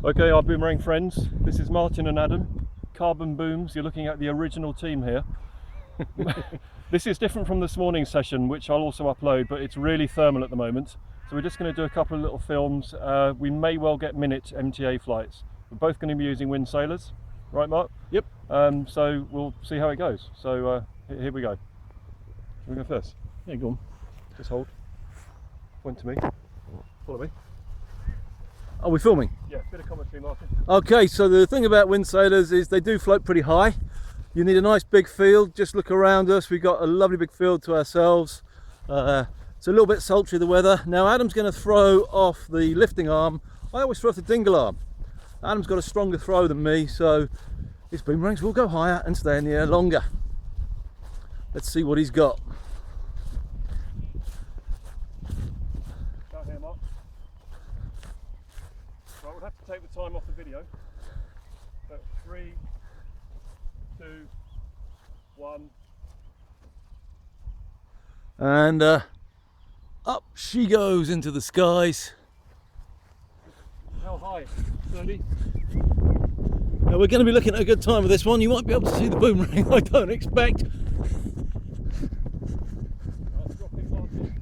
Okay, our boomerang friends, this is Martin and Adam, Carbon Booms. You're looking at the original team here. This is different from this morning's session, which I'll also upload, but it's really thermal at the moment. So we're just going to do a couple of little films. We may well get minute MTA flights. We're both going to be using wind sailors, right Mark? Yep. So we'll see how it goes. So here we go. We go first. Yeah, go on. Just hold. Point to me. Follow me. Are we filming? Yeah, bit of commentary, Martin. Okay, so the thing about wind sailors is they do float pretty high. You need a nice big field. Just look around us. We've got a lovely big field to ourselves. It's a little bit sultry, the weather. Now Adam's going to throw off the lifting arm. I always throw off the dingle arm. Adam's got a stronger throw than me, so his boomerangs will go higher and stay in the air longer. Let's see what he's got. Down here, Mark. Right, we'll have to take the time off the video. But 3, 2, 1. And up she goes into the skies. How high? 30? Now we're going to be looking at a good time with this one. You might be able to see the boomerang, I don't expect. I'll drop it, Martin.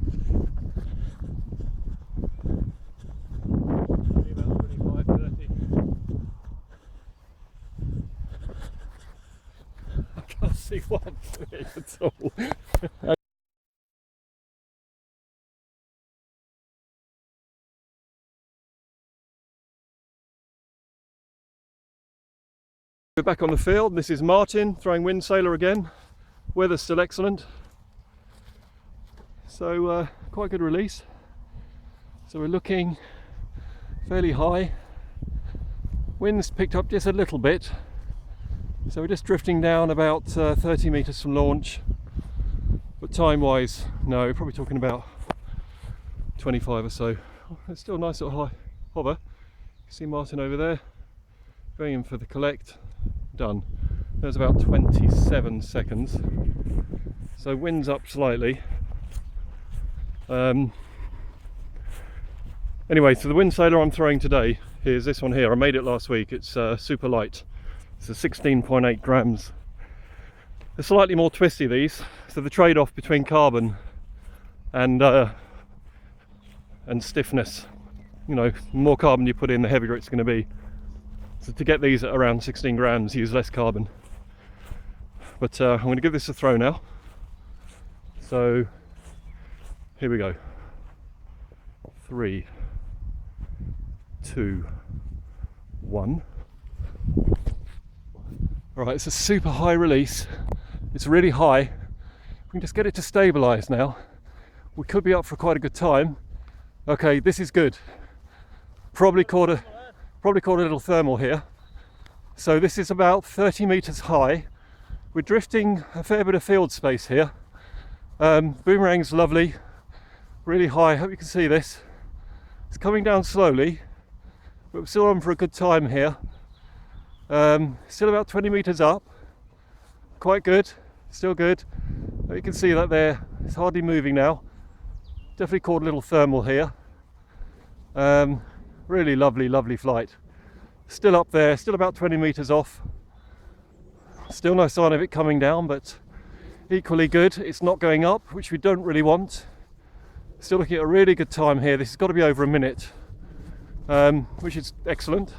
Maybe about 25, 30. I can't see one thing at all. We're back on the field. This is Martin throwing wind sailor again. Weather's still excellent, so quite a good release. So we're looking fairly high. Wind's picked up just a little bit, so we're just drifting down about 30 meters from launch. But time-wise, no, we're probably talking about 25 or so. Oh, it's still a nice little high hover. You can see Martin over there going in for the collect. Done. There's about 27 seconds. So wind's up slightly. Anyway, so the wind sailor I'm throwing today is this one here. I made it last week. It's super light. It's a 16.8 grams. They're slightly more twisty, these. So the trade-off between carbon and stiffness, you know, the more carbon you put in, the heavier it's going to be. So to get these at around 16 grams, use less carbon. But I'm going to give this a throw now. So here we go. 3, 2, 1. All right, it's a super high release. It's really high. We can just get it to stabilize now. We could be up for quite a good time. Okay, this is good. Probably caught a little thermal here. So this is about 30 meters high. We're drifting a fair bit of field space here. Boomerang's lovely, really high. Hope you can see this. It's coming down slowly, but we're still on for a good time here. Still about 20 meters up. Quite good, still good. You can see that there. It's hardly moving now. Definitely caught a little thermal here. Really lovely, lovely flight. Still up there, still about 20 meters off. Still no sign of it coming down, but equally good. It's not going up, which we don't really want. Still looking at a really good time here. This has got to be over a minute, which is excellent.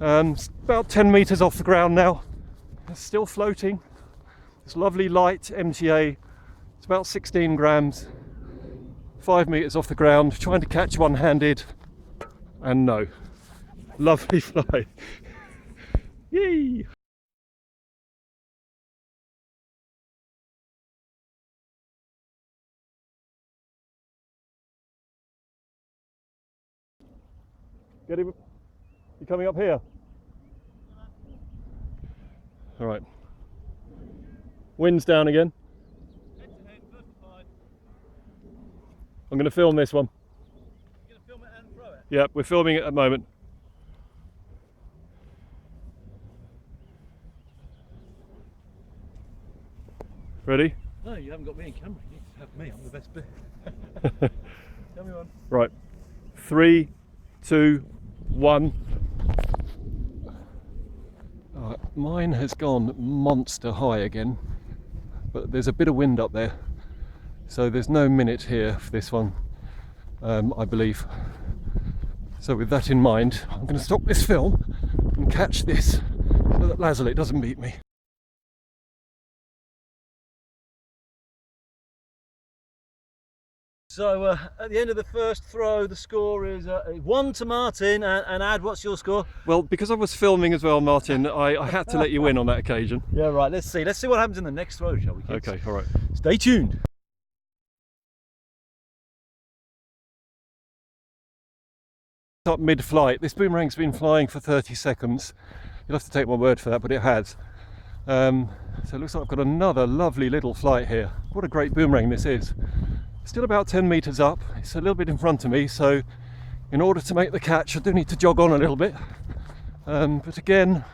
It's about 10 meters off the ground now. It's still floating. It's lovely light MTA. It's about 16 grams. 5 meters off the ground, trying to catch one-handed. And no. Lovely fly. Yay! Get him. You coming up here? All right. Wind's down again. I'm going to film this one. You're going to film it and throw it? Yep, we're filming it at the moment. Ready? No, you haven't got me in camera. You have me. I'm the best bit. Tell me one. Right. 3, 2, 1. mine has gone monster high again, but there's a bit of wind up there, so there's no minute here for this one, I believe. So with that in mind, I'm going to stop this film and catch this so that Lazalit doesn't beat me. So at the end of the first throw, the score is 1 to Martin. And Ad, what's your score? Well, because I was filming as well, Martin, I had to let you win on that occasion. Yeah, right. Let's see what happens in the next throw, shall we, kids? Okay, all right. Stay tuned. Up mid-flight. This boomerang's been flying for 30 seconds. You'll have to take my word for that, but it has. So it looks like I've got another lovely little flight here. What a great boomerang this is. Still about 10 meters up. It's a little bit in front of me, so in order to make the catch I do need to jog on a little bit. But again,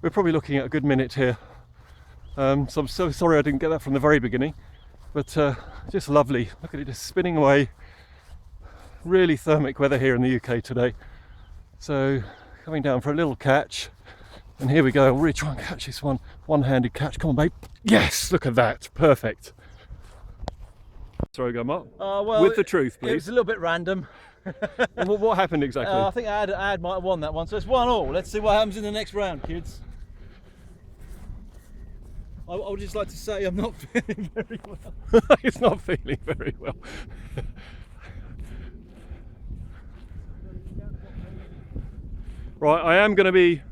we're probably looking at a good minute here. So I'm so sorry I didn't get that from the very beginning, but just lovely. Look at it just spinning away. Really thermic weather here in the UK today. So coming down for a little catch, and here we go. I'll really try and catch this one-handed catch. Come on, babe. Yes, look at that. Perfect. Throw go, Mark. Well, with the truth, it was please. a little bit random. What happened exactly? I think Ad might have won that one, so it's 1-1. Let's see what happens in the next round, kids. I would just like to say I'm not feeling very well. It's not feeling very well. Right, I am going to be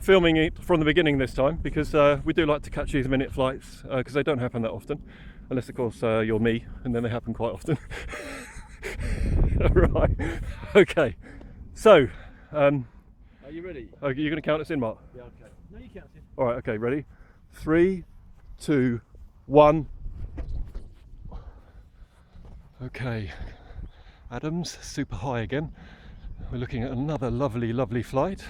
filming it from the beginning this time, because we do like to catch these minute flights, because they don't happen that often, unless of course you're me, and then they happen quite often. Right, okay, so Are you ready? you're going to count us in, Mark? Yeah, okay. No, you count it. All right, okay, ready? 3, 2, 1. Okay, Adam's super high again. We're looking at another lovely flight.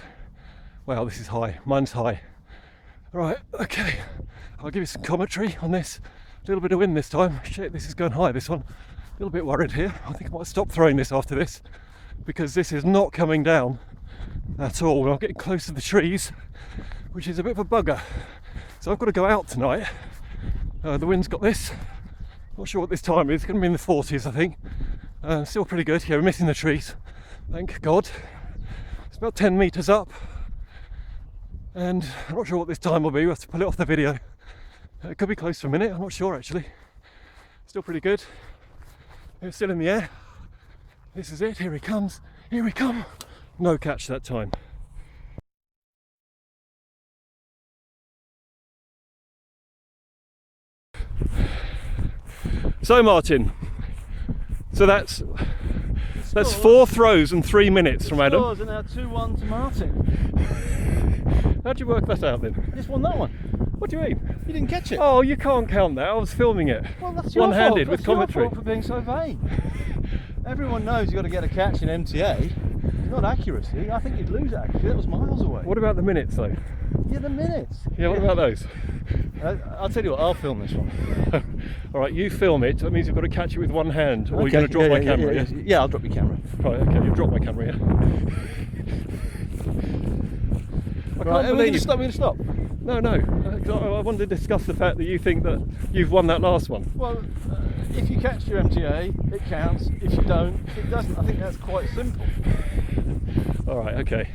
Wow, this is high. Mine's high. Right, okay. I'll give you some commentary on this. A little bit of wind this time. Shit, this is going high, this one. A little bit worried here. I think I might stop throwing this after this, because this is not coming down at all. I'm getting close to the trees, which is a bit of a bugger. So I've got to go out tonight. The wind's got this. Not sure what this time is. It's going to be in the 40s, I think. Still pretty good. Yeah, we're missing the trees. Thank God. It's about 10 meters up, and I'm not sure what this time will be. We'll have to pull it off the video. It could be close for a minute. I'm not sure actually. Still pretty good. It's still in the air. This is it. Here he comes. Here we come. No catch that time. So Martin, so that's 4 throws and 3 minutes from Adam. Scores are now 2-1 to Martin. How'd you work that out then? I just won that one. What do you mean? You didn't catch it. Oh, you can't count that. I was filming it. Well, that's your one-handed fault. with commentary. Your fault for being so vain. Everyone knows you've got to get a catch in MTA. It's not accuracy. I think you'd lose accuracy. That was miles away. What about the minutes though? Yeah, the minutes. Yeah, what about those? I'll tell you what, I'll film this one. All right, you film it. That means you've got to catch it with one hand, or you're going to drop my camera. Yeah, I'll drop your camera. Right, okay, you've dropped my camera, yeah. I can't We're believe going to stop. No, I wanted to discuss the fact that you think that you've won that last one. Well, if you catch your MTA, it counts. If you don't, it doesn't. I think that's quite simple. All right, okay.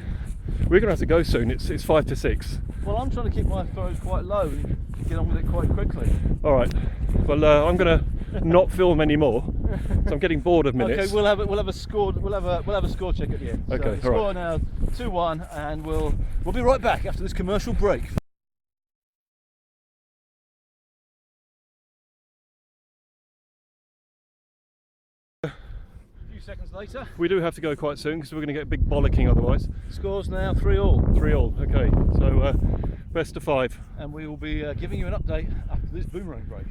We're going to have to go soon. It's 5 to 6. Well, I'm trying to keep my throws quite low and get on with it quite quickly. All right. Well, I'm going to not film anymore. So I'm getting bored of minutes. Okay, we'll have a score. We'll have a score check at the end. Okay, so the all score now 2-1, and we'll be right back after this commercial break. Seconds later, we do have to go quite soon because we're going to get a big bollocking otherwise. Scores now 3-3. 3-3, okay. So best of 5. And we will be giving you an update after this boomerang break.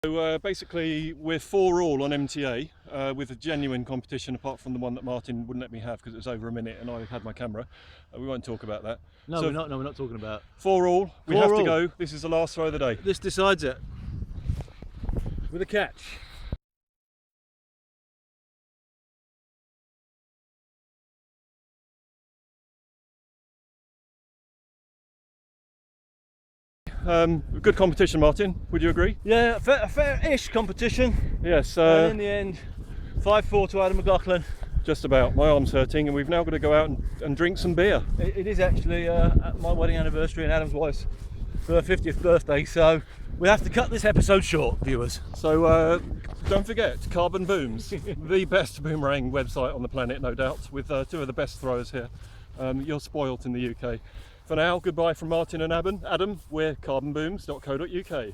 So basically we're 4-all on MTA with a genuine competition, apart from the one that Martin wouldn't let me have because it was over a minute and I had my camera. We won't talk about that. No, so, we're not talking about. 4-all, we have 4-all. to go. This is the last throw of the day. This decides it. With a catch. Good competition, Martin, would you agree? Yeah, a fair-ish competition. Yes. And in the end, 5-4 to Adam McLaughlin. Just about. My arm's hurting and we've now got to go out and drink some beer. It is actually my wedding anniversary and Adam's wife's for her 50th birthday, so we have to cut this episode short, viewers. So don't forget, Carbonbooms, the best boomerang website on the planet, no doubt, with 2 of the best throwers here. You're spoilt in the UK. For now, goodbye from Martin and Adam. We're carbonbooms.co.uk.